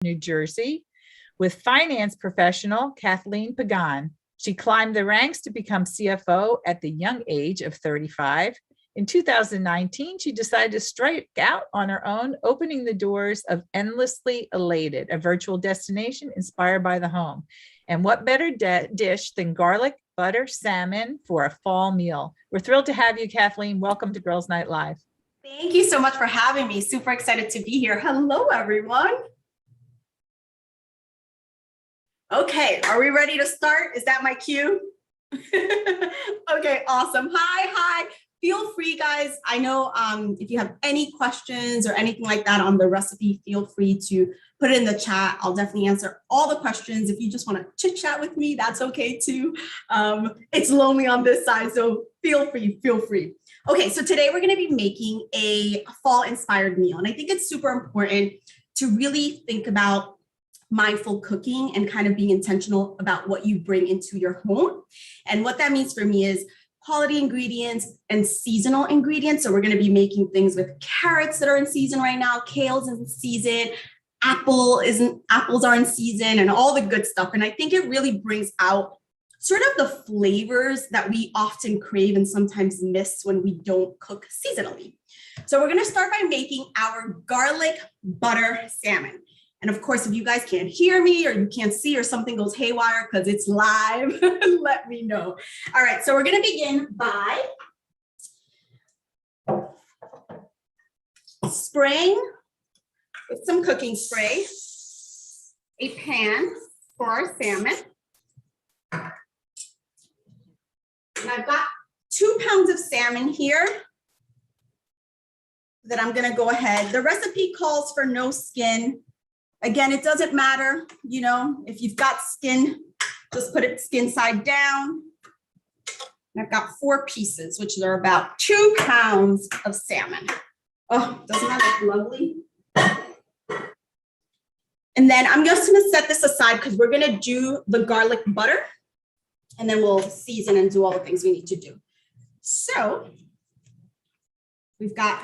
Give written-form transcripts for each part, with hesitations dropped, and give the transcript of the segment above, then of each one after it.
New Jersey, with finance professional Kathleen Pagan. She climbed the ranks to become CFO at the young age of 35. In 2019, she decided to strike out on her own, opening the doors of Endlessly Elated, a virtual destination inspired by the home. And what better dish than garlic butter salmon for a fall meal? We're thrilled to have you, Kathleen. Welcome to Girls Night Live. Thank you so much for having me. Super excited to be here. Hello, everyone. Okay, are we ready to start? Is that my cue? Okay, awesome. Hi. Feel free, guys. I know if you have any questions or anything like that on the recipe, feel free to put it in the chat. I'll definitely answer all the questions. If you just want to chit chat with me, that's okay too. It's lonely on this side, so feel free. Okay, so today we're going to be making a fall inspired meal. And I think it's super important to really think about mindful cooking and kind of being intentional about what you bring into your home. And what that means for me is quality ingredients and seasonal ingredients. So we're going to be making things with carrots that are in season right now, kale's in season, apples are in season, and all the good stuff. And I think it really brings out sort of the flavors that we often crave and sometimes miss when we don't cook seasonally. So we're going to start by making our garlic butter salmon. And of course, if you guys can't hear me or you can't see or something goes haywire because it's live, let me know. All right, so we're going to begin by spraying with some cooking spray a pan for our salmon. And I've got 2 pounds of salmon here that I'm going to go ahead. The recipe calls for no skin. Again, it doesn't matter, you know, if you've got skin, just put it skin side down. And I've got 4 pieces, which are about 2 pounds of salmon. Oh, doesn't that look lovely? And then I'm just gonna set this aside because we're gonna do the garlic butter and then we'll season and do all the things we need to do. So we've got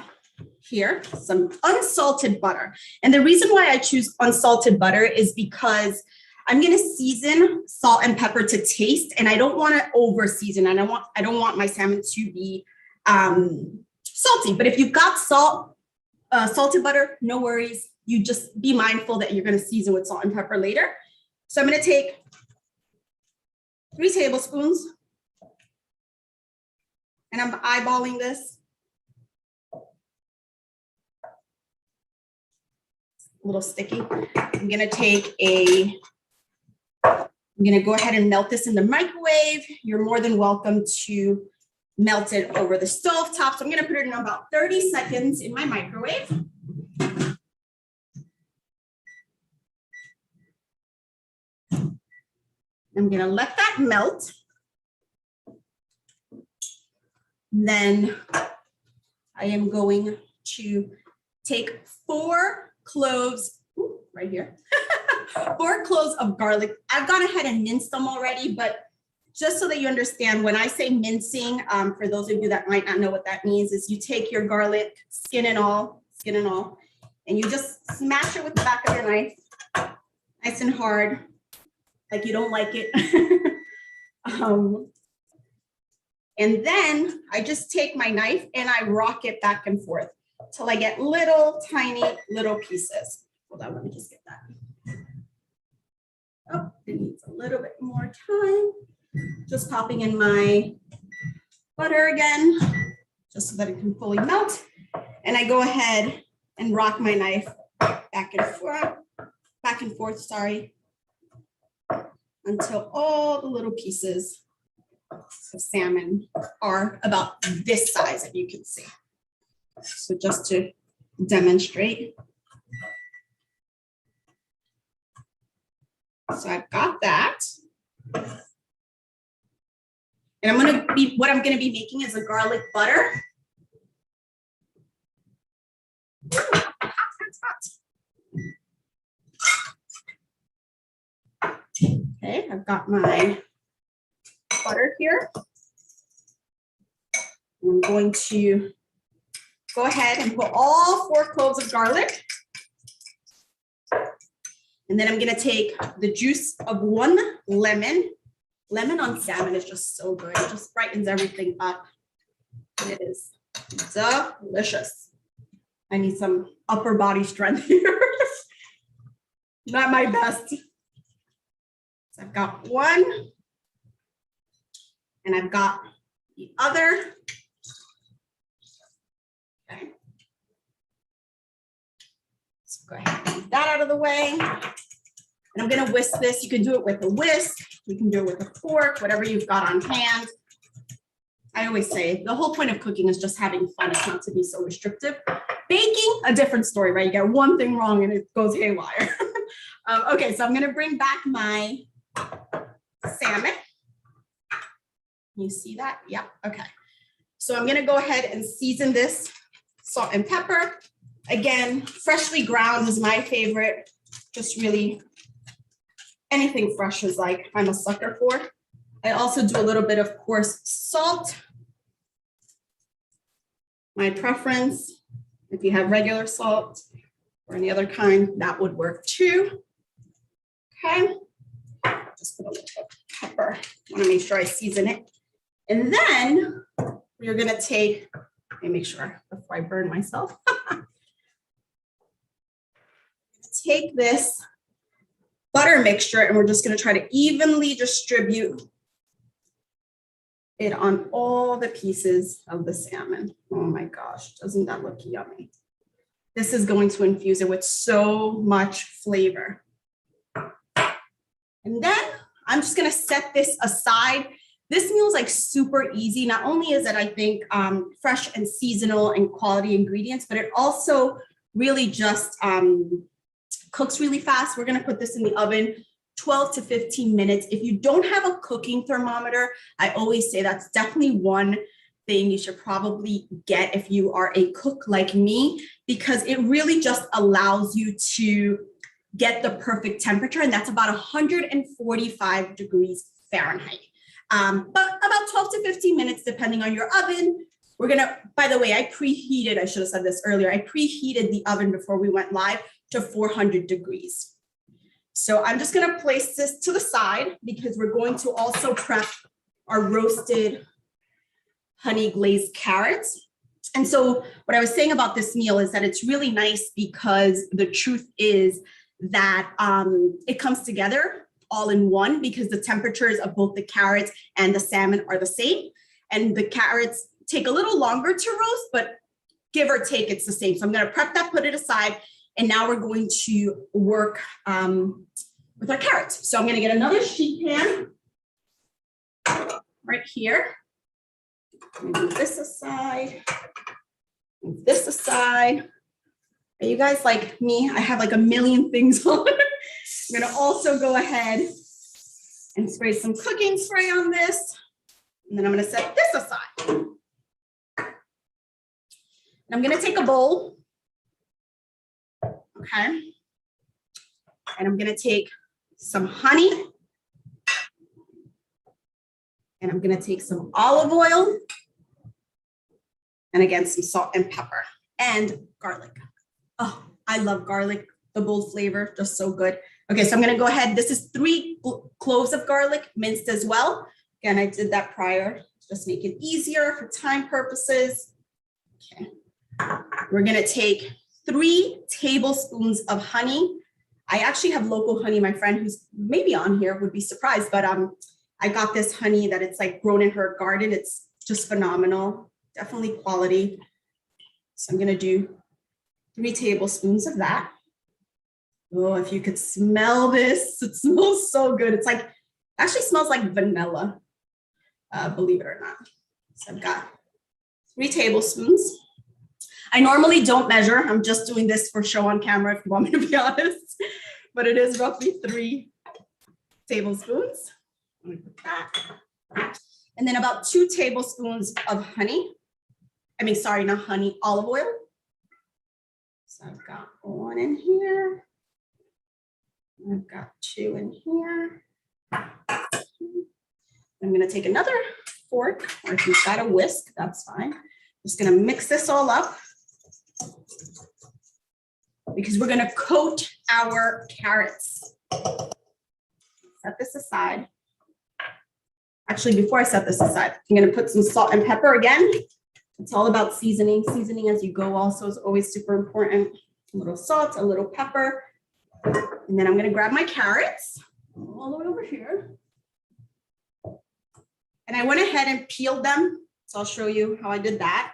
here some unsalted butter. And the reason why I choose unsalted butter is because I'm going to season salt and pepper to taste, and I don't want to over season, and I don't want my salmon to be salty. But if you've got salted butter, no worries. You just be mindful that you're going to season with salt and pepper later. So I'm going to take 3 tablespoons, and I'm eyeballing this. A little sticky. I'm gonna go ahead and melt this in the microwave. You're more than welcome to melt it over the stove top. So I'm gonna put it in about 30 seconds in my microwave. I'm gonna let that melt. Then I am going to take 4 cloves, right here, 4 cloves of garlic. I've gone ahead and minced them already, but just so that you understand, when I say mincing, for those of you that might not know what that means, is you take your garlic, skin and all, and you just smash it with the back of your knife, nice and hard, like you don't like it. And then I just take my knife and I rock it back and forth till I get tiny little pieces. Hold on, let me just get that. Oh, it needs a little bit more time. Just popping in my butter again, just so that it can fully melt. And I go ahead and rock my knife back and forth, sorry, until all the little pieces of salmon are about this size, if you can see. So just to demonstrate. So I've got that. And what I'm gonna be making is a garlic butter. Okay, I've got my butter here. I'm going to go ahead and put all 4 cloves of garlic. And then I'm gonna take the juice of 1 lemon. Lemon on salmon is just so good. It just brightens everything up. It is delicious. I need some upper body strength here. Not my best. So I've got 1, and I've got the other. Okay. So go ahead and get that out of the way. And I'm gonna whisk this. You can do it with a whisk. You can do it with a fork, whatever you've got on hand. I always say the whole point of cooking is just having fun. It's not to be so restrictive. Baking, a different story, right? You get one thing wrong and it goes haywire. Okay, so I'm gonna bring back my salmon. You see that? Yep, okay. So I'm gonna go ahead and season this, salt and pepper. Again, freshly ground is my favorite. Just really, anything fresh is like, I'm a sucker for. I also do a little bit of coarse salt. My preference, if you have regular salt or any other kind, that would work too. Okay, just put a little bit of pepper. I want to make sure I season it. And then we're gonna take, let me make sure before I burn myself. Take this butter mixture and we're just gonna try to evenly distribute it on all the pieces of the salmon. Oh my gosh, doesn't that look yummy? This is going to infuse it with so much flavor. And then I'm just gonna set this aside. This meal is like super easy. Not only is it, I think, fresh and seasonal and quality ingredients, but it also really just cooks really fast. We're gonna put this in the oven 12 to 15 minutes. If you don't have a cooking thermometer, I always say that's definitely one thing you should probably get if you are a cook like me, because it really just allows you to get the perfect temperature, and that's about 145 degrees Fahrenheit. But about 12 to 15 minutes, depending on your oven. We're gonna, by the way, I preheated, I should have said this earlier, I preheated the oven before we went live to 400 degrees. So I'm just gonna place this to the side because we're going to also prep our roasted honey glazed carrots. And so what I was saying about this meal is that it's really nice because the truth is that it comes together all in one because the temperatures of both the carrots and the salmon are the same. And the carrots take a little longer to roast, but give or take, it's the same. So I'm gonna prep that, put it aside, and now we're going to work with our carrots. So I'm gonna get another sheet pan right here. Move this aside, move this aside. Are you guys like me? I have like a million things on. I'm gonna also go ahead and spray some cooking spray on this. And then I'm gonna set this aside. And I'm gonna take a bowl, okay? And I'm gonna take some honey. And I'm gonna take some olive oil. And again, some salt and pepper and garlic. Oh, I love garlic, the bold flavor, just so good. Okay, so I'm gonna go ahead. This is 3 cloves of garlic, minced as well. Again, I did that prior, just make it easier for time purposes. Okay, we're gonna take 3 tablespoons of honey. I actually have local honey. My friend who's maybe on here would be surprised, but I got this honey that it's like grown in her garden. It's just phenomenal, definitely quality. So I'm gonna do 3 tablespoons of that. Oh, if you could smell this, it smells so good. It's like, actually smells like vanilla, believe it or not. So I've got 3 tablespoons. I normally don't measure. I'm just doing this for show on camera if you want me to be honest, but it is roughly 3 tablespoons. Let me put that. And then about 2 tablespoons of honey. I mean, sorry, not honey, olive oil. So I've got 1 in here. I've got 2 in here. I'm gonna take another fork, or if you've got a whisk, that's fine. Just gonna mix this all up. because we're gonna coat our carrots. Set this aside. Actually, before I set this aside, I'm gonna put some salt and pepper again. It's all about seasoning. Seasoning as you go also is always super important. A little salt, a little pepper. And then I'm gonna grab my carrots all the way over here. And I went ahead and peeled them. So I'll show you how I did that.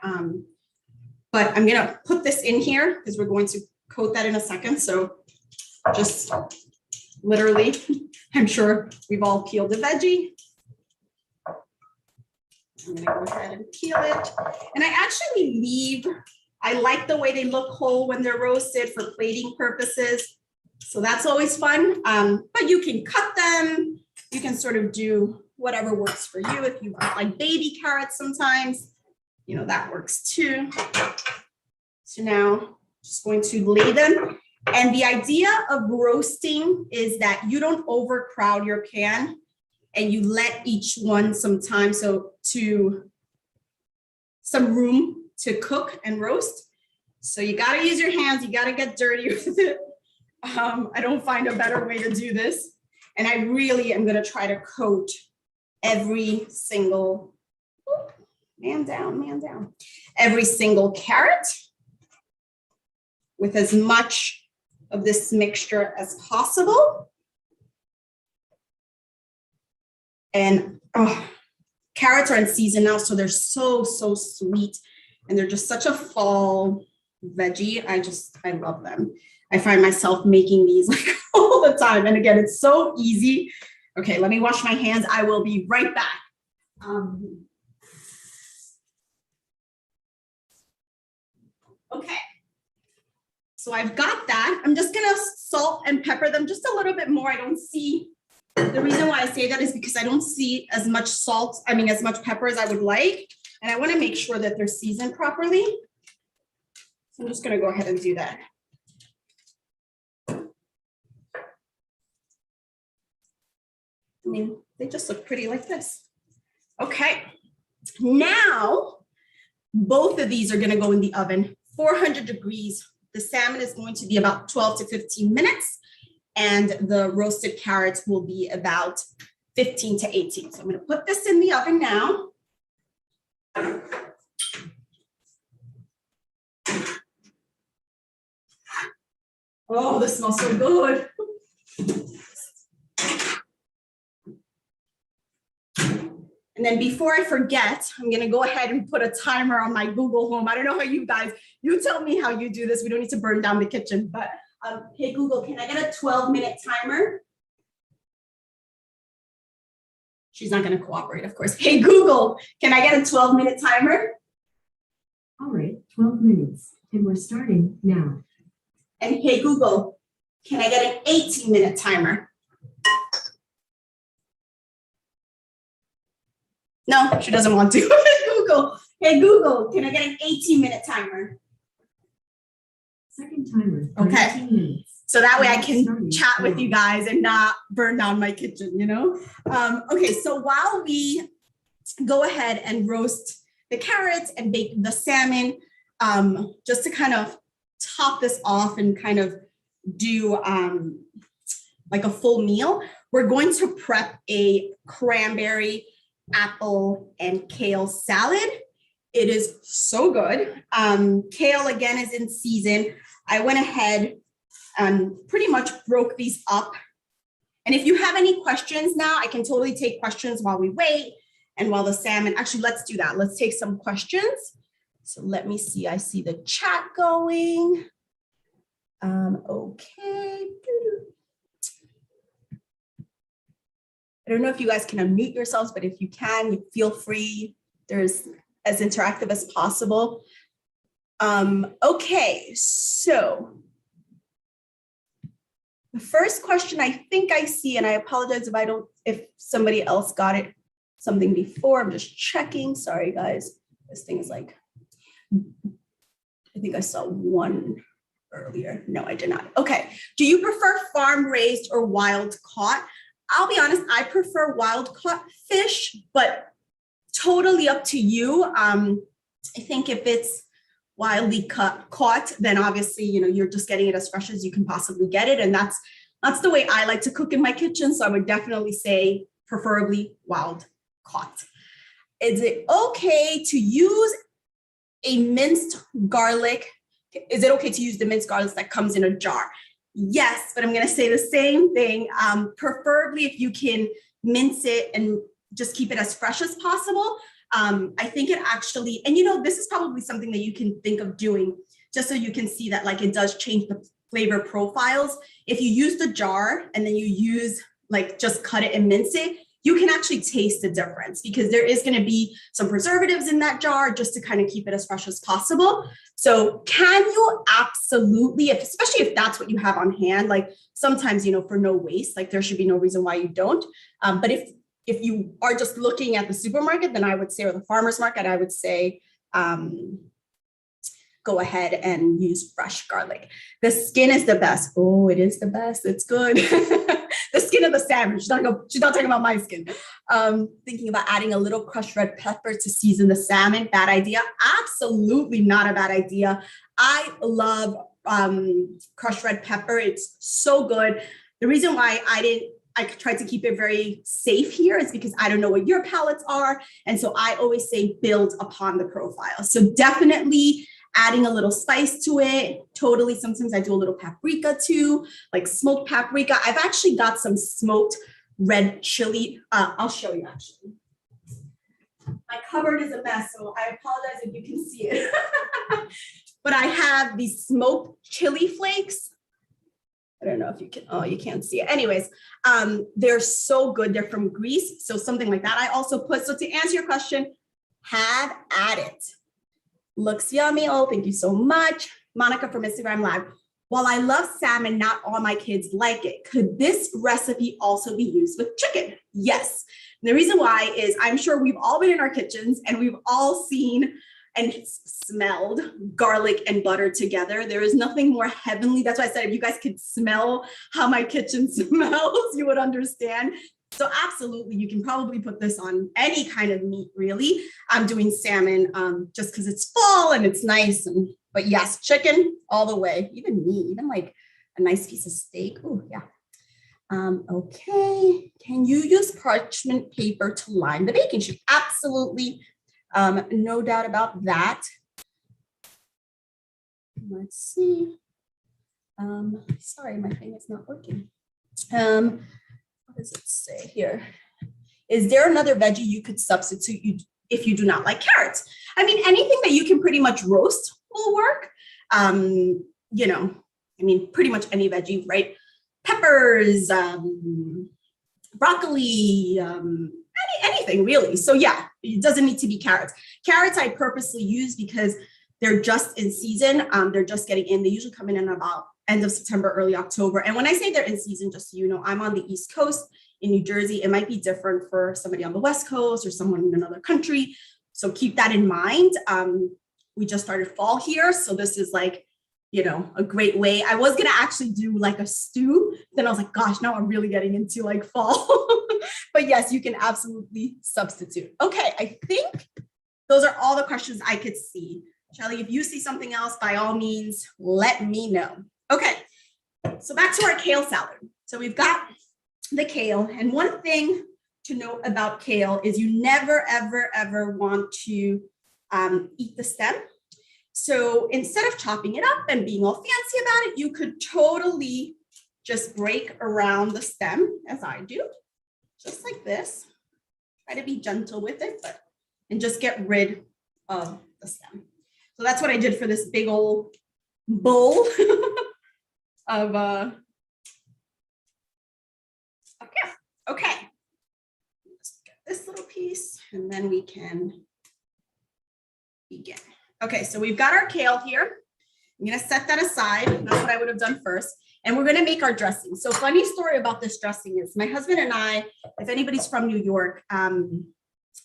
But I'm gonna put this in here because we're going to coat that in a second. So just literally, I'm sure we've all peeled a veggie. I'm gonna go ahead and peel it. And I actually leave, I like the way they look whole when they're roasted for plating purposes. So that's always fun. But you can cut them. You can sort of do whatever works for you. If you want like baby carrots sometimes, you know, that works too. So now just going to lay them. And the idea of roasting is that you don't overcrowd your pan and you let each one some time, so some room to cook and roast. So you gotta use your hands, you gotta get dirty with it. I don't find a better way to do this. And I really am gonna try to coat every single, man down, every single carrot with as much of this mixture as possible. And carrots are in season now, so they're so sweet. And they're just such a fall veggie. I love them. I find myself making these like all the time. And again, it's so easy. Okay, let me wash my hands. I will be right back. Okay, so I've got that. I'm just gonna salt and pepper them just a little bit more. I don't see, the reason why I say that is because I don't see as much salt, as much pepper as I would like. And I wanna make sure that they're seasoned properly. So I'm just gonna go ahead and do that. They just look pretty like this. Okay, now both of these are gonna go in the oven, 400 degrees. The salmon is going to be about 12 to 15 minutes and the roasted carrots will be about 15 to 18. So I'm gonna put this in the oven now. Oh, this smells so good. And then before I forget, I'm gonna go ahead and put a timer on my Google Home. I don't know how you guys, you tell me how you do this. We don't need to burn down the kitchen, but hey Google, can I get a 12-minute timer? She's not gonna cooperate, of course. Hey Google, can I get a 12-minute timer? All right, 12 minutes, and we're starting now. And hey Google, can I get an 18-minute timer? No, she doesn't want to. Google, hey Google, can I get an 18-minute timer? Second timer. Okay. 19 minutes. So that way I can chat with you guys and not burn down my kitchen, you know? Okay, so while we go ahead and roast the carrots and bake the salmon, just to kind of top this off and kind of do like a full meal, we're going to prep a cranberry, apple, and kale salad. It is so good. Kale again is in season. I went ahead and pretty much broke these up. And if you have any questions now, I can totally take questions while we wait and while the salmon, actually, let's do that. Let's take some questions. So let me see, I see the chat going. Okay. I don't know if you guys can unmute yourselves, but if you can, you feel free. There's as interactive as possible. Okay, so the first question I think I see, and I apologize if somebody else got it something before, I'm just checking. Sorry, guys. This thing is like, I think I saw one earlier. No, I did not. Okay, do you prefer farm raised or wild caught? I'll be honest, I prefer wild caught fish, but totally up to you. I think if it's wildly caught, then obviously, you're just getting it as fresh as you can possibly get it. And that's the way I like to cook in my kitchen. So I would definitely say preferably wild caught. Is it okay to use a minced garlic? Is it okay to use the minced garlic that comes in a jar? Yes, but I'm going to say the same thing. Preferably if you can mince it and just keep it as fresh as possible. I think it actually, and this is probably something that you can think of doing just so you can see that like it does change the flavor profiles. If you use the jar and then you use like just cut it and mince it, you can actually taste the difference because there is going to be some preservatives in that jar just to kind of keep it as fresh as possible. So can you absolutely, especially if that's what you have on hand, like sometimes, for no waste, like there should be no reason why you don't. But if you are just looking at the supermarket, then I would say, or the farmer's market, I would say, go ahead and use fresh garlic. The skin is the best. Oh, it is the best. It's good. The skin of the salmon. She's not talking about my skin. Thinking about adding a little crushed red pepper to season the salmon. Bad idea? Absolutely not a bad idea. I love crushed red pepper. It's so good. The reason why I tried to keep it very safe here is because I don't know what your palates are. And so I always say build upon the profile. So definitely adding a little spice to it. Totally. Sometimes I do a little paprika too, like smoked paprika. I've actually got some smoked red chili. I'll show you actually. My cupboard is a mess, so I apologize if you can see it. But I have these smoked chili flakes. I don't know if you can, you can't see it. Anyways, they're so good. They're from Greece. So something like that I also put. So to answer your question, have at it. Looks yummy. Oh, thank you so much. Monica from Instagram Live. While I love salmon, not all my kids like it. Could this recipe also be used with chicken? Yes. And the reason why is I'm sure we've all been in our kitchens and we've all seen and smelled garlic and butter together. There is nothing more heavenly. That's why I said, if you guys could smell how my kitchen smells, you would understand. So absolutely, you can probably put this on any kind of meat, really. I'm doing salmon just because it's fall and it's nice. But yes, chicken all the way, even meat, even like a nice piece of steak. Oh, yeah. Okay. Can you use parchment paper to line the baking sheet? Absolutely. No doubt about that. Let's see. Sorry, my thing is not working. What does it say here? Is there another veggie you could substitute if you do not like carrots? I mean, anything that you can pretty much roast will work. Pretty much any veggie, right? Peppers, broccoli, anything really. So yeah, it doesn't need to be carrots. Carrots I purposely use because they're just in season. They're just getting in. They usually come in about end of September, early October. And when I say they're in season, just so you know, I'm on the East Coast in New Jersey. It might be different for somebody on the West Coast or someone in another country. So keep that in mind. We just started fall here. So this is like, a great way. I was going to actually do like a stew. Then I was like, gosh, now I'm really getting into like fall. But yes, you can absolutely substitute. Okay, I think those are all the questions I could see. Shelly, if you see something else, by all means, let me know. Okay, so back to our kale salad. So we've got the kale. And one thing to note about kale is you never, ever, ever want to eat the stem. So instead of chopping it up and being all fancy about it, you could totally just break around the stem as I do, just like this. Try to be gentle with it, and just get rid of the stem. So that's what I did for this big old bowl of okay. Let's get this little piece and then we can begin. Okay, so we've got our kale here. I'm gonna set that aside. That's what I would have done first. And we're gonna make our dressing. So funny story about this dressing is my husband and I, if anybody's from New York,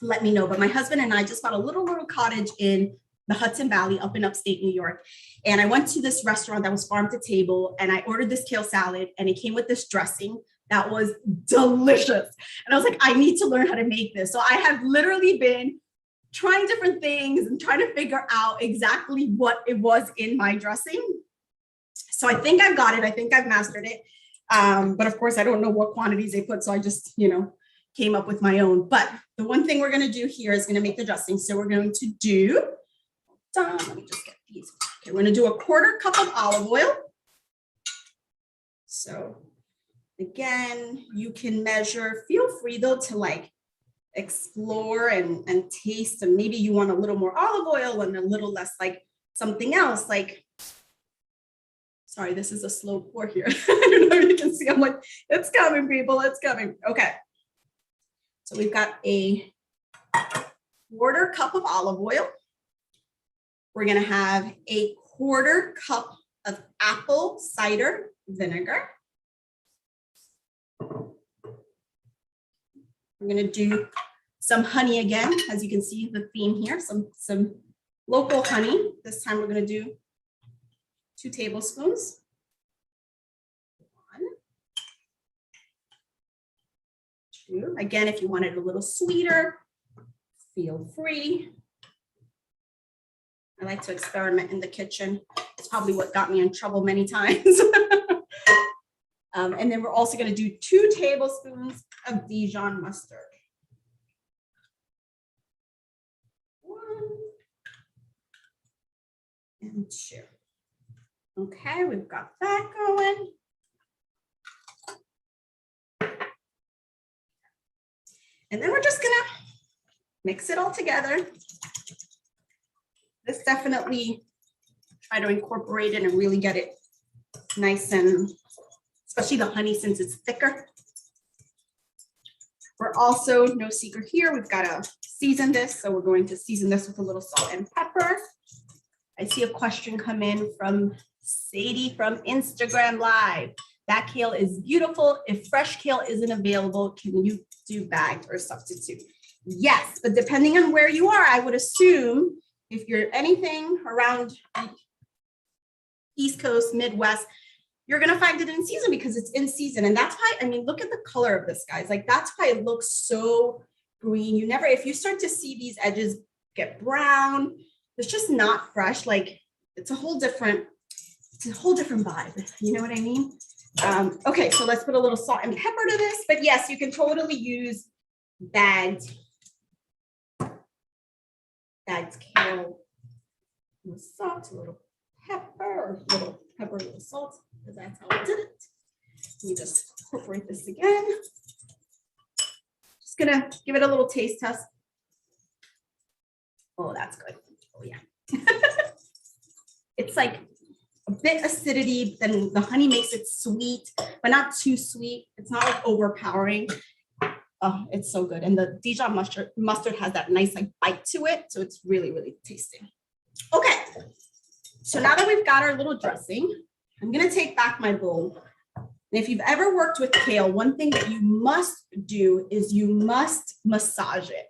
let me know. But my husband and I just bought a little cottage in the Hudson Valley up in upstate New York. And I went to this restaurant that was farm to table and I ordered this kale salad and it came with this dressing that was delicious. And I was like, I need to learn how to make this. So I have literally been trying different things and trying to figure out exactly what it was in my dressing. So I think I've got it. I think I've mastered it. But of course, I don't know what quantities they put. So I just, came up with my own. But the one thing we're going to do here is going to make the dressing. So we're going to do, let me just get these. Okay, we're going to do a 1/4 cup of olive oil. So again, you can measure, feel free though to like explore and taste, and maybe you want a little more olive oil and a little less like something else. Like, sorry, this is a slow pour here. I don't know if you can see, I'm like, it's coming, people, it's coming. Okay. So we've got a 1/4 cup of olive oil. We're gonna have a 1/4 cup of apple cider vinegar. We're gonna do some honey again, as you can see the theme here, some local honey. This time we're gonna do 2 tablespoons. 1, 2. Again, if you want it a little sweeter, feel free. I like to experiment in the kitchen. It's probably what got me in trouble many times. And then we're also going to do 2 tablespoons of Dijon mustard. 1 and 2. Okay, we've got that going. And then we're just going to mix it all together. This definitely try to incorporate it and really get it nice, and especially the honey since it's thicker. We're also, no secret here, we've got to season this. So we're going to season this with a little salt and pepper. I see a question come in from Sadie from Instagram Live. That kale is beautiful. If fresh kale isn't available, can you do bagged or substitute? Yes, but depending on where you are, I would assume if you're anything around East Coast, Midwest, you're going to find it in season because it's in season. And that's why, I mean, look at the color of this, guys. Like, that's why it looks so green. You never, if you start to see these edges get brown, it's just not fresh. Like, it's a whole different vibe. You know what I mean? Okay, so let's put a little salt and pepper to this. But yes, you can totally use bagged kale with salt, a little pepper, a little salt, because that's how I did it. You just incorporate this again. Just gonna give it a little taste test. Oh, that's good. Oh yeah. It's like a bit acidity, then the honey makes it sweet, but not too sweet. It's not like overpowering. Oh, it's so good. And the Dijon mustard has that nice like bite to it. So it's really, really tasty. Okay. So now that we've got our little dressing, I'm going to take back my bowl. And if you've ever worked with kale, one thing that you must do is you must massage it.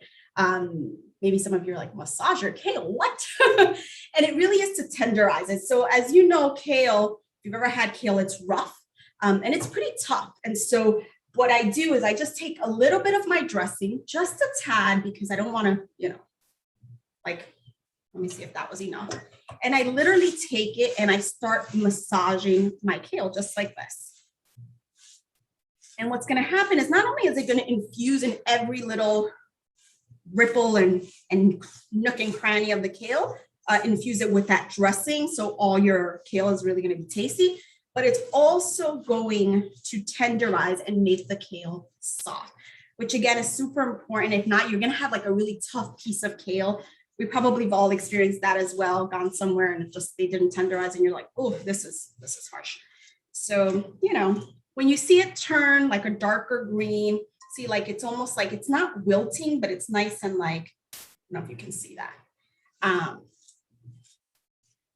Maybe some of you are like, massage your kale, what? And it really is to tenderize it. So as you know, kale, if you've ever had kale, it's rough and it's pretty tough. And so what I do is I just take a little bit of my dressing, just a tad, because I don't want to, like, let me see if that was enough. And I literally take it and I start massaging my kale just like this. And what's going to happen is not only is it going to infuse in every little ripple and nook and cranny of the kale, infuse it with that dressing. So all your kale is really going to be tasty, but it's also going to tenderize and make the kale soft, which again is super important. If not, you're going to have like a really tough piece of kale. We probably have all experienced that as well, gone somewhere and they didn't tenderize and you're like, oh, this is harsh. So, when you see it turn like a darker green, see, like, it's almost like it's not wilting, but it's nice and like, I don't know if you can see that.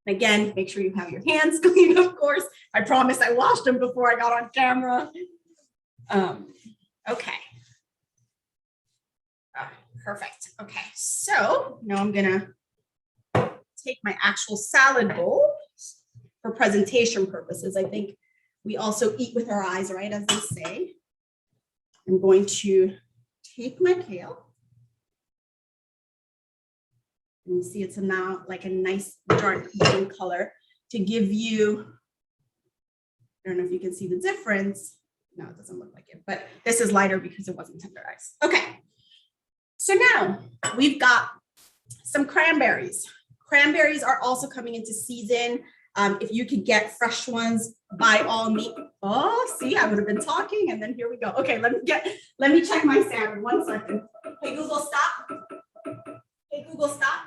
Again, make sure you have your hands clean, of course. I promise I washed them before I got on camera. Okay. Perfect. Okay, so now I'm gonna take my actual salad bowl for presentation purposes. I think we also eat with our eyes, right, as they say. I'm going to take my kale. And you see it's now like a nice dark green color to give you, I don't know if you can see the difference. No, it doesn't look like it, but this is lighter because it wasn't tenderized. Okay. So now we've got some cranberries. Cranberries are also coming into season. If you could get fresh ones, by all means. Oh, see, I would have been talking and then here we go. Okay, let me check my salmon. 1 second. Hey, Google, stop. Hey, Google, stop.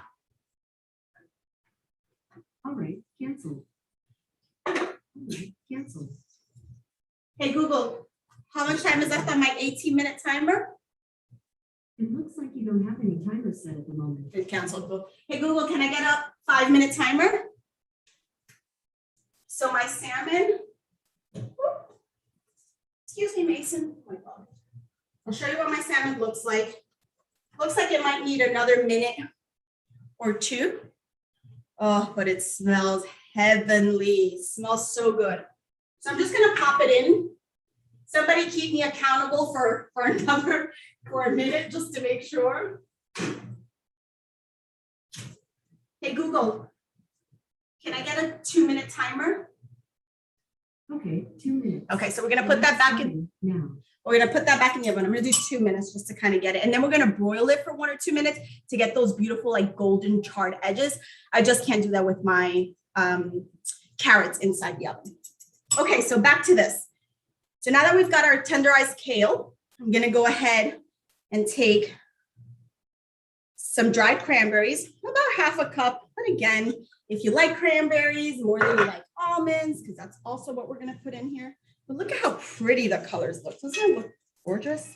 All right, cancel. All right, cancel. Hey, Google, how much time is left on my 18-minute timer? It looks like you don't have any timer set at the moment. It canceled. Hey, Google, can I get a 5-minute timer? So my salmon, excuse me, Mason. Oh my God. I'll show you what my salmon looks like. Looks like it might need another minute or two. Oh, but it smells heavenly. It smells so good. So I'm just gonna pop it in. Somebody keep me accountable for a minute just to make sure. Hey, Google, can I get a 2-minute timer? Okay, 2 minutes. Okay, so we're gonna put that back in. Now. We're gonna put that back in the oven. I'm gonna do 2 minutes just to kind of get it. And then we're gonna broil it for 1 or 2 minutes to get those beautiful like golden charred edges. I just can't do that with my carrots inside the oven. Okay, so back to this. So now that we've got our tenderized kale, I'm gonna go ahead and take some dried cranberries, about 1/2 cup. But again, if you like cranberries more than you like almonds, because that's also what we're gonna put in here. But look at how pretty the colors look. Doesn't it look gorgeous?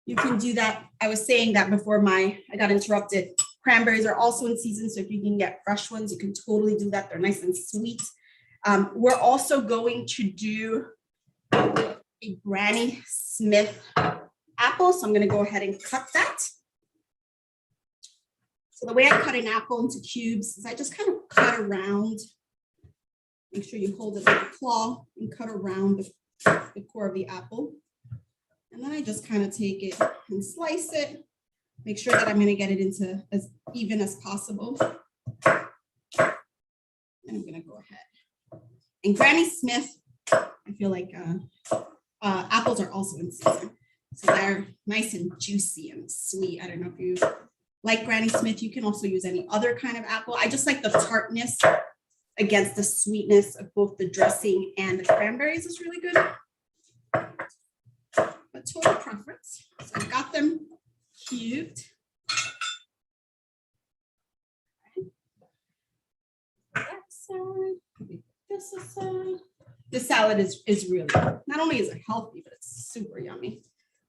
You can do that. I was saying that before I got interrupted. Cranberries are also in season, so if you can get fresh ones, you can totally do that. They're nice and sweet. We're also going to do a Granny Smith apple, so I'm going to go ahead and cut that. So the way I cut an apple into cubes is I just kind of cut around. Make sure you hold it like a claw and cut around the core of the apple. And then I just kind of take it and slice it. Make sure that I'm going to get it into as even as possible. And I'm going to go ahead. And Granny Smith, I feel like apples are also in season. So they're nice and juicy and sweet. I don't know if you like Granny Smith. You can also use any other kind of apple. I just like the tartness against the sweetness of both the dressing and the cranberries is really good. But total preference. So I've got them cubed. That side, this aside. This salad is really good. Not only is it healthy, but it's super yummy.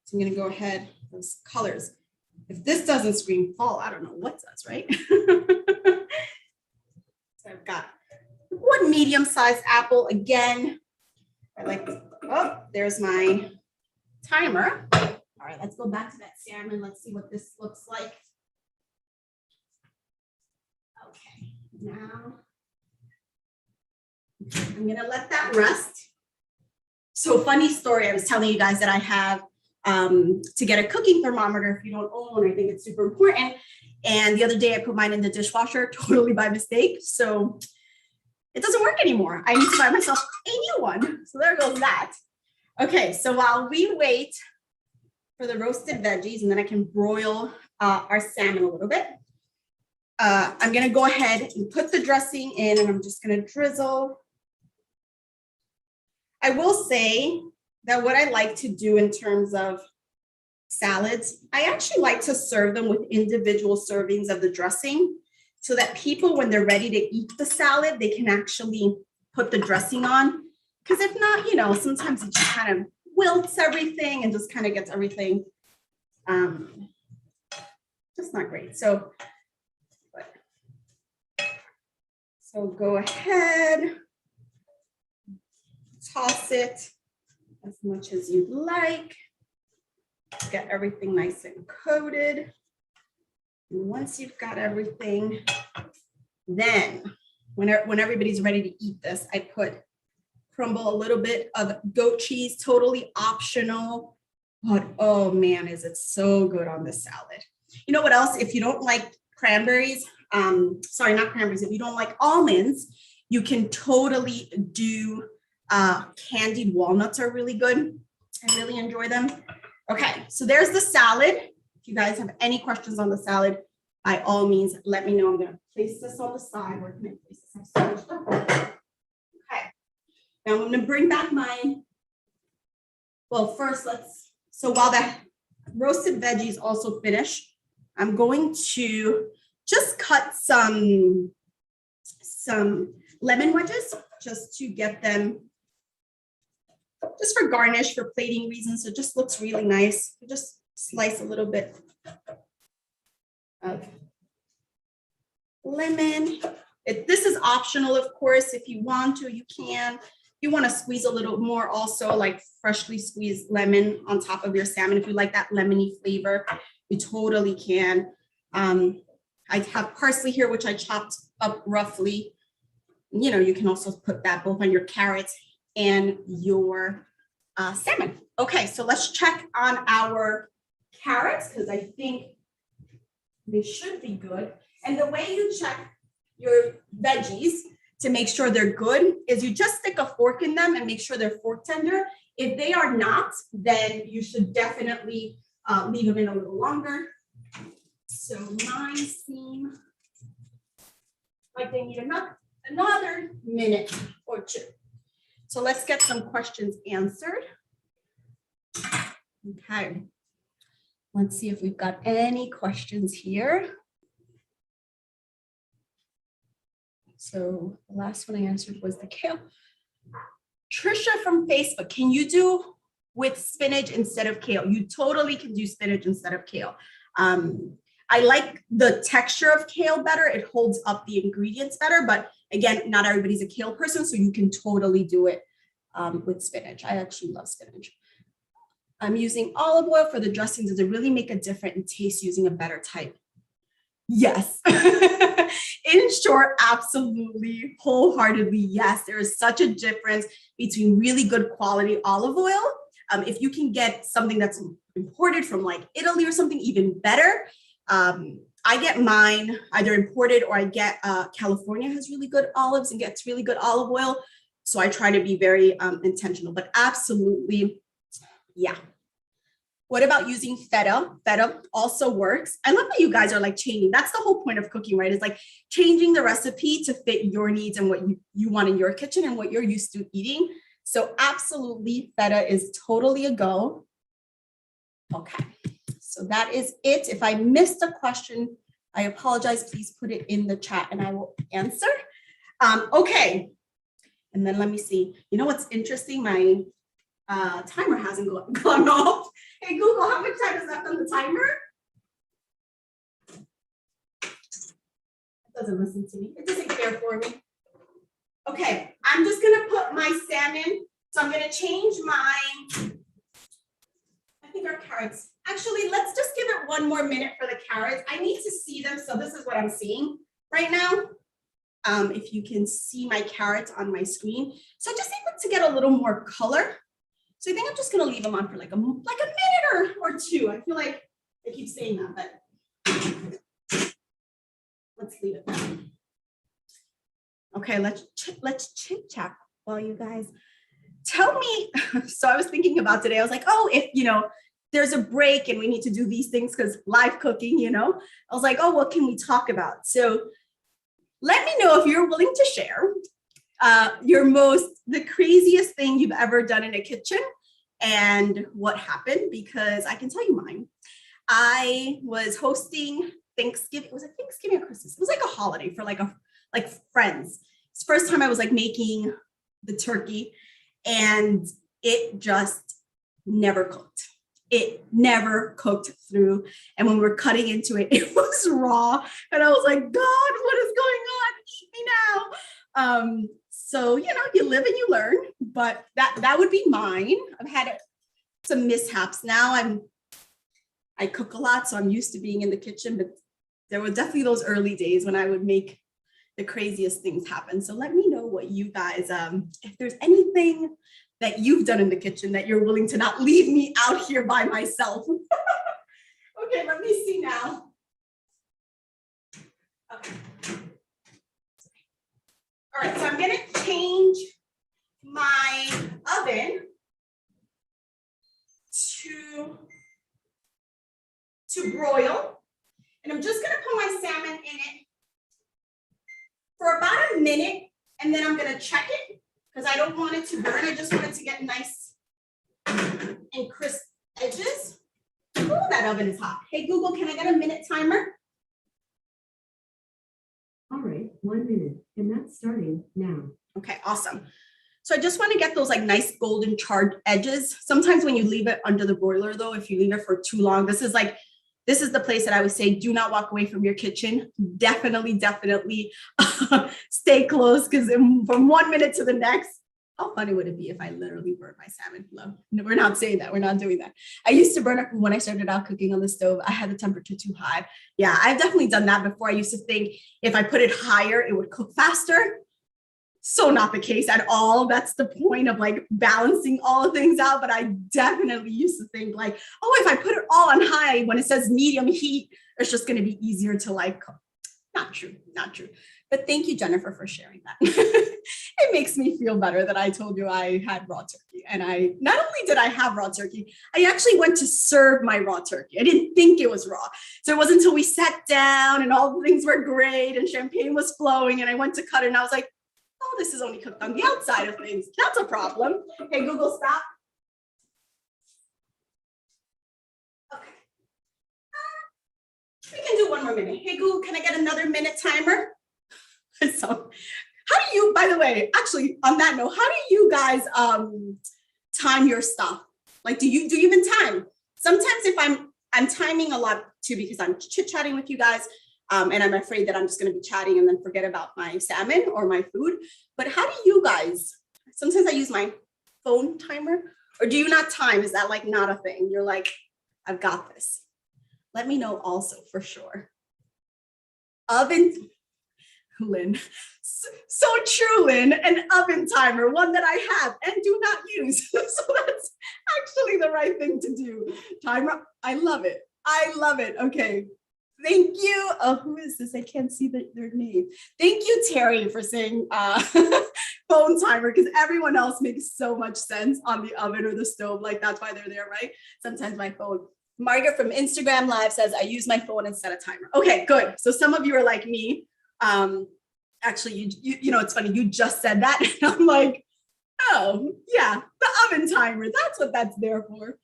So I'm gonna go ahead, those colors. If this doesn't scream fall, I don't know what does, right? So I've got 1 medium-sized apple. Again, I like, oh, there's my timer. All right, let's go back to that salmon. Let's see what this looks like. Okay, now I'm gonna let that rest. So funny story, I was telling you guys that I have to get a cooking thermometer if you don't own one. I think it's super important. And the other day I put mine in the dishwasher totally by mistake. So it doesn't work anymore. I need to buy myself a new one. So there goes that. Okay, so while we wait for the roasted veggies and then I can broil our salmon a little bit, I'm gonna go ahead and put the dressing in and I'm just gonna drizzle. I will say that what I like to do in terms of salads, I actually like to serve them with individual servings of the dressing so that people, when they're ready to eat the salad, they can actually put the dressing on. Because if not, you know, sometimes it just kind of wilts everything and just kind of gets everything just not great. So go ahead, toss it as much as you'd like. Get everything nice and coated. And once you've got everything, then when everybody's ready to eat this, I crumble a little bit of goat cheese, totally optional. But oh man, is it so good on this salad. You know what else? If you don't like cranberries, sorry, not cranberries, if you don't like almonds, you can totally do candied walnuts are really good. I really enjoy them. Okay, so there's the salad. If you guys have any questions on the salad, by all means, let me know. I'm gonna place this on the side. Where can I place this? I have so much stuff. Okay, now I'm gonna bring back mine. Well, first so while the roasted veggies also finish, I'm going to just cut some lemon wedges just to get them, just for garnish, for plating reasons. It just looks really nice. You just slice a little bit of lemon. This is optional, of course. If you want to, you can. You want to squeeze a little more also, like freshly squeezed lemon on top of your salmon. If you like that lemony flavor, you totally can. I have parsley here, which I chopped up roughly. You know, you can also put that both on your carrots and your salmon. Okay, so let's check on our carrots because I think they should be good. And the way you check your veggies to make sure they're good is you just stick a fork in them and make sure they're fork tender. If they are not, then you should definitely leave them in a little longer. So mine seem like they need another minute or two. So let's get some questions answered. Okay, let's see if we've got any questions here. So the last one I answered was the kale. Trisha from Facebook, can you do with spinach instead of kale? You totally can do spinach instead of kale. I like the texture of kale better. It holds up the ingredients better, but again, not everybody's a kale person, so you can totally do it with spinach. I actually love spinach. I'm using olive oil for the dressing. Does it really make a difference in taste using a better type? Yes. In short, absolutely, wholeheartedly, yes. There is such a difference between really good quality olive oil. If you can get something that's imported from like Italy or something, even better. I get mine either imported or I get California has really good olives and gets really good olive oil. So I try to be very intentional, but absolutely, yeah. What about using feta? Feta also works. I love that you guys are like changing. That's the whole point of cooking, right? It's like changing the recipe to fit your needs and what you want in your kitchen and what you're used to eating. So absolutely, feta is totally a go. Okay, so that is it. If I missed a question, I apologize. Please put it in the chat and I will answer. Okay, and then let me see. You know what's interesting? My timer hasn't gone off. Hey, Google, how much time is left on the timer? It doesn't listen to me. It doesn't care for me. Okay, I'm just gonna put my salmon. So I'm gonna change my, I think our carrots. Actually, let's just give it one more minute for the carrots. I need to see them. So this is what I'm seeing right now. If you can see my carrots on my screen. So I just need them to get a little more color. So I think I'm just gonna leave them on for like a minute or two. I feel like I keep saying that, but let's leave it there. Okay, let's chit chat while you guys tell me. So I was thinking about today, I was like, oh, if there's a break and we need to do these things because live cooking, I was like, oh, what can we talk about? So let me know if you're willing to share the craziest thing you've ever done in a kitchen and what happened, because I can tell you mine. I was hosting Thanksgiving. Was it Thanksgiving or Christmas? It was like a holiday for like friends. It's the first time I was like making the turkey and it just never cooked. It never cooked through. And when we were cutting into it, it was raw. And I was like, God, what is going on? Eat me now. So, you live and you learn, but that would be mine. I've had some mishaps. Now I cook a lot, so I'm used to being in the kitchen, but there were definitely those early days when I would make the craziest things happen. So let me know what you guys, if there's anything that you've done in the kitchen that you're willing to not leave me out here by myself. Okay, let me see now. Okay. All right, so I'm gonna change my oven to broil. And I'm just gonna put my salmon in it for about a minute, and then I'm gonna check it because I don't want it to burn. I just want it to get nice and crisp edges. Oh, that oven is hot. Hey, Google, can I get a minute timer? All right, 1 minute, and that's starting now. Okay, awesome. So I just want to get those like nice golden charred edges. Sometimes when you leave it under the broiler though, if you leave it for too long, this is the place that I would say, do not walk away from your kitchen. Definitely stay close, because from 1 minute to the next, how funny would it be if I literally burned my salmon? No, we're not saying that. We're not doing that. I used to burn it when I started out cooking on the stove. I had the temperature too high. Yeah, I've definitely done that before. I used to think if I put it higher, it would cook faster. So not the case at all. That's the point of like balancing all things out. But I definitely used to think like, oh, if I put it all on high, when it says medium heat, it's just going to be easier to like cook. Not true, not true. But thank you, Jennifer, for sharing that. It makes me feel better that I told you I had raw turkey. And I not only did I have raw turkey, I actually went to serve my raw turkey. I didn't think it was raw. So it wasn't until we sat down and all the things were great and champagne was flowing and I went to cut it and I was like, oh, this is only cooked on the outside of things. That's a problem. Okay, Google, stop. Okay. We can do one more minute. Hey, Google, can I get another minute timer? So how do you, by the way, actually on that note, how do you guys time your stuff? Like, do you even time? Sometimes if I'm timing a lot too, because I'm chit-chatting with you guys, and I'm afraid that I'm just going to be chatting and then forget about my salmon or my food. But how do you guys, sometimes I use my phone timer, or do you not time? Is that like not a thing? You're like, I've got this. Let me know also for sure. Oven, Lynn, so true, Lynn, an oven timer, one that I have and do not use. So that's actually the right thing to do. Timer, I love it. I love it. Okay. Thank you. Oh, who is this? I can't see their name. Thank you, Terry, for saying phone timer, because everyone else makes so much sense on the oven or the stove. Like that's why they're there, right? Sometimes my phone. Margaret from Instagram Live says, I use my phone and set a timer. Okay, good. So some of you are like me. Actually, you know, it's funny. You just said that. And I'm like, oh, yeah, the oven timer. That's what that's there for.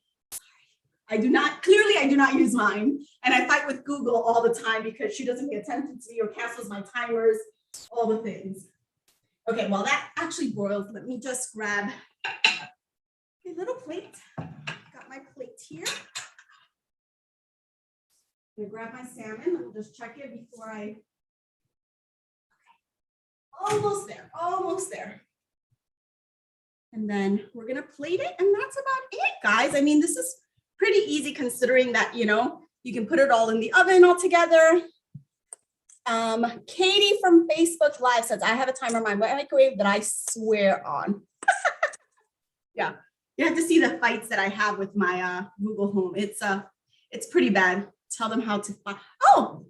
I do not use mine. And I fight with Google all the time because she doesn't pay attention to me or cancels my timers, all the things. Okay, well, that actually broils. Let me just grab a little plate. Got my plate here. I'm gonna grab my salmon. I'll just check it before I, okay. Almost there. And then we're gonna plate it, and that's about it, guys. I mean, this is pretty easy considering that, you know, you can put it all in the oven all together. Katie from Facebook Live says, I have a timer on my microwave that I swear on. Yeah, you have to see the fights that I have with my Google Home. It's pretty bad. Tell them how to find. Oh,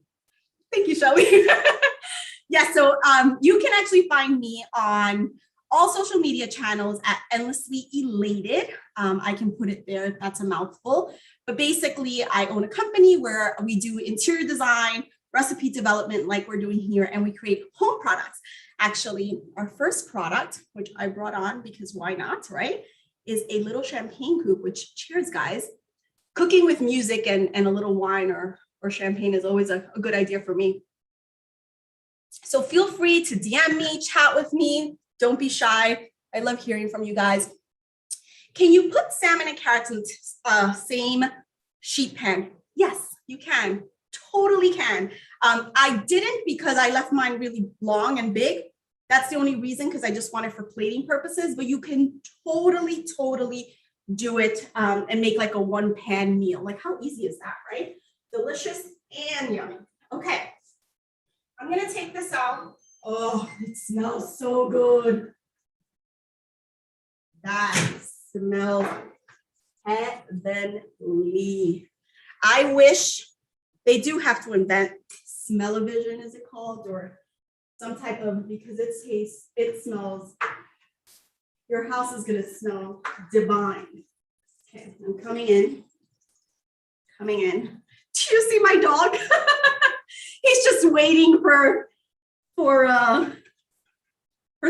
thank you, Shelly. Yeah, so you can actually find me on all social media channels at Endlessly Elated. I can put it there, that's a mouthful. But basically, I own a company where we do interior design, recipe development like we're doing here, and we create home products. Actually, our first product, which I brought on because why not, right, is a little champagne coupe, which, cheers, guys. Cooking with music and a little wine or champagne is always a good idea for me. So feel free to DM me, chat with me. Don't be shy. I love hearing from you guys. Can you put salmon and carrots in same sheet pan? Yes, you can. Totally can. I didn't because I left mine really long and big. That's the only reason, because I just want it for plating purposes, but you can totally do it and make like a one pan meal. Like how easy is that, right? Delicious and yummy. Okay, I'm gonna take this out. Oh, it smells so good. That smells heavenly. I wish they do have to invent smell-o-vision, is it called, or some type of, because it smells, your house is gonna smell divine. Okay, I'm coming in. Do you see my dog? He's just waiting for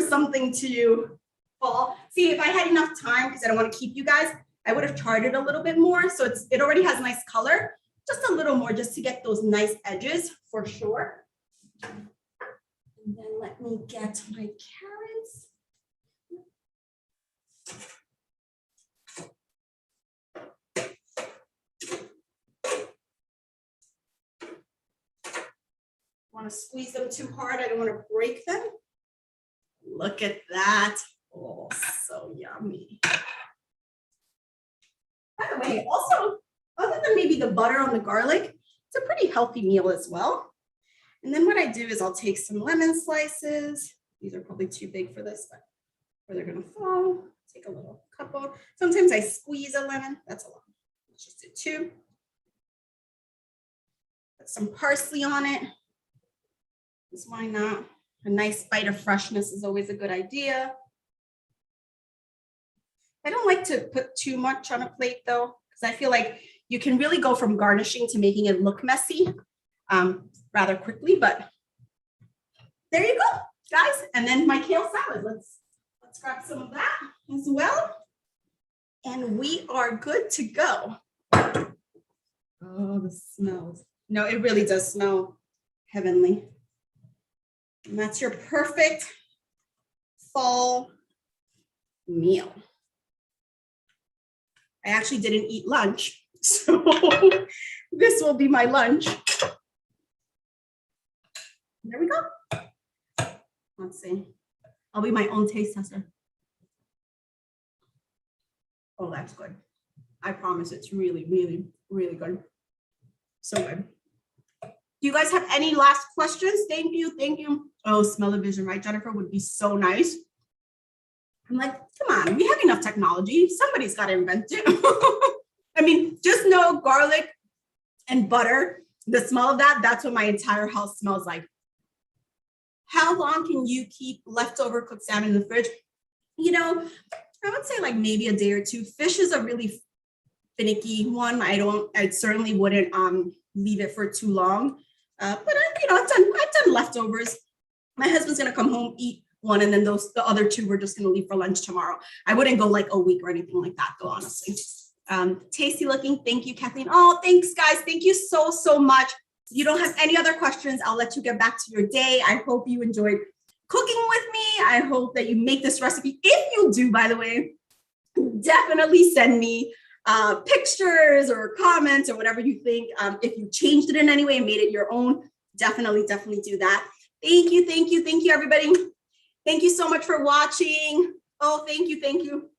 something to fall. See, if I had enough time, because I don't want to keep you guys, I would have charred it a little bit more. So it already has nice color, just a little more, just to get those nice edges for sure. And then let me get my carrots. Want to squeeze them too hard. I don't want to break them. Look at that. Oh, so yummy. By the way, also, other than maybe the butter on the garlic, it's a pretty healthy meal as well. And then what I do is I'll take some lemon slices. These are probably too big for this, but where they're going to fall. Take a little couple. Sometimes I squeeze a lemon. That's a lot. Let's just do 2. Put some parsley on it. Because why not? A nice bite of freshness is always a good idea. I don't like to put too much on a plate though, because I feel like you can really go from garnishing to making it look messy rather quickly, but there you go, guys. And then my kale salad. Let's grab some of that as well. And we are good to go. Oh, the smells. No, it really does smell heavenly. And that's your perfect fall meal. I actually didn't eat lunch, so this will be my lunch. There we go. Let's see. I'll be my own taste tester. Oh, that's good. I promise it's really, really, really good. So good. Do you guys have any last questions? Thank you. Thank you. Oh, smell-o-vision, right, Jennifer? Would be so nice. I'm like, come on, we have enough technology. Somebody's got to invent it. I mean, just know garlic and butter, the smell of that, that's what my entire house smells like. How long can you keep leftover cooked salmon in the fridge? You know, I would say like maybe a day or 2. Fish is a really finicky one. I certainly wouldn't leave it for too long. But I've done leftovers. My husband's gonna come home, eat one, and then the other 2 we're just gonna leave for lunch tomorrow. I wouldn't go like a week or anything like that, though, honestly. Tasty looking. Thank you, Kathleen. Oh, thanks, guys. Thank you so, so much. If you don't have any other questions, I'll let you get back to your day. I hope you enjoyed cooking with me. I hope that you make this recipe. If you do, by the way, definitely send me pictures or comments or whatever you think. If you changed it in any way and made it your own, definitely do that. Thank you, everybody. Thank you so much for watching. Oh, thank you.